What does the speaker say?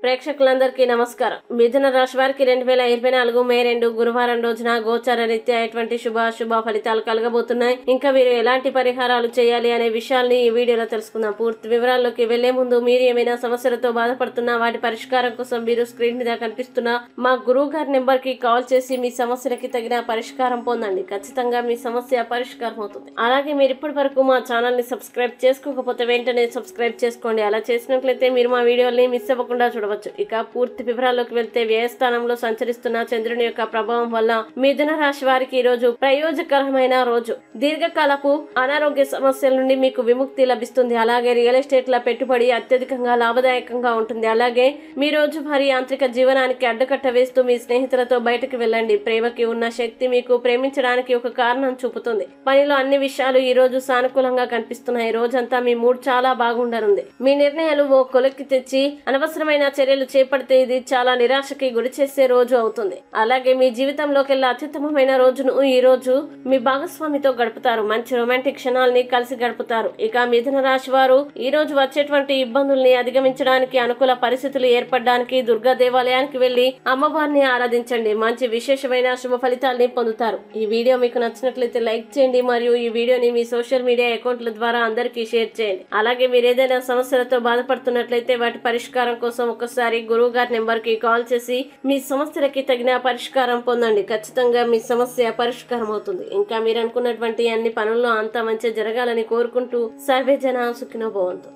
ప్రేక్షకులందరికీ నమస్కారం. మిథున రాశి వారికి 2024 మే 2 గురువారం రోజున గోచార రీత్యా ఎటువంటి శుభాశుభ ఫలితాలు కలగబోతున్నాయి. ఇంకా వీరు ఎలాంటి పరిహారాలు చేయాలి అనే విషయాల్ని ఈ వీడియోలో తెలుసుకుందాం. పూర్తి వివరాల్లోకి వెళ్లే ముందు మీరు ఏమైనా సమస్యలతో బాధపడుతున్నా వాటి పరిష్కారం కోసం మీరు స్క్రీన్ మీద కనిపిస్తున్న మా గురువు గారి నెంబర్ కి కాల్ చేసి మీ సమస్యలకి తగిన పరిష్కారం పొందండి. ఖచ్చితంగా మీ సమస్య పరిష్కారం అవుతుంది. అలాగే మీరు ఇప్పటి వరకు మా ఛానల్ ని సబ్స్క్రైబ్ చేసుకోకపోతే వెంటనే సబ్స్క్రైబ్ చేసుకోండి. అలా చేసినట్లయితే మీరు మా వీడియోని మిస్ అవ్వకుండా చూడవచ్చు. ఇక పూర్తి వివరాల్లోకి వెళ్తే వ్యయస్థానంలో సంచరిస్తున్న చంద్రుని యొక్క ప్రభావం వల్ల మిథున రాశి వారికి ఈ రోజు ప్రయోజకరమైన రోజు. దీర్ఘకాలపు అనారోగ్య సమస్యల నుండి మీకు విముక్తి లభిస్తుంది. అలాగే రియల్ ఎస్టేట్ ల పెట్టుబడి అత్యధికంగా లాభదాయకంగా ఉంటుంది. అలాగే మీ రోజు వారి యాంత్రిక జీవనానికి అడ్డుకట్ట వేస్తూ మీ స్నేహితులతో బయటకు వెళ్ళండి. ప్రేమకి ఉన్న శక్తి మీకు ప్రేమించడానికి ఒక కారణం చూపుతుంది. పనిలో అన్ని విషయాలు ఈ రోజు సానుకూలంగా కనిపిస్తున్నాయి. రోజంతా మీ మూడ్ చాలా బాగుండనుంది. మీ నిర్ణయాలు ఓ కొలక్కి తెచ్చి అనవసరమైన చర్యలు చేపడితే ఇది చాలా నిరాశకి గురి చేసే రోజు అవుతుంది. అలాగే మీ జీవితంలోకెల్లా అత్యుత్తమమైన రోజును ఈ రోజు మీ భాగస్వామితో గడుపుతారు. మంచి రొమాంటిక్ క్షణాలని కలిసి గడుపుతారు. ఇక మిథున రాశి వారు ఈ రోజు వచ్చేటువంటి ఇబ్బందుల్ని అధిగమించడానికి అనుకూల పరిస్థితులు ఏర్పడడానికి దుర్గా దేవాలయానికి వెళ్లి అమ్మవారిని ఆరాధించండి. మంచి విశేషమైన శుభ ఫలితాలని పొందుతారు. ఈ వీడియో మీకు నచ్చినట్లయితే లైక్ చేయండి మరియు ఈ వీడియోని మీ సోషల్ మీడియా అకౌంట్ల ద్వారా అందరికీ షేర్ చేయండి. అలాగే మీరు ఏదైనా సమస్యలతో బాధపడుతున్నట్లయితే వాటి పరిష్కారం కోసం ఒకసారి గురువు గారి నెంబర్ కి కాల్ చేసి మీ సమస్యలకి తగిన పరిష్కారం పొందండి. ఖచ్చితంగా మీ సమస్య పరిష్కారం అవుతుంది. ఇంకా మీరు అనుకున్నటువంటి అన్ని పనుల్లో అంతా మంచి జరగాలని కోరుకుంటూ సర్వే జన సుఖినో భవంతు.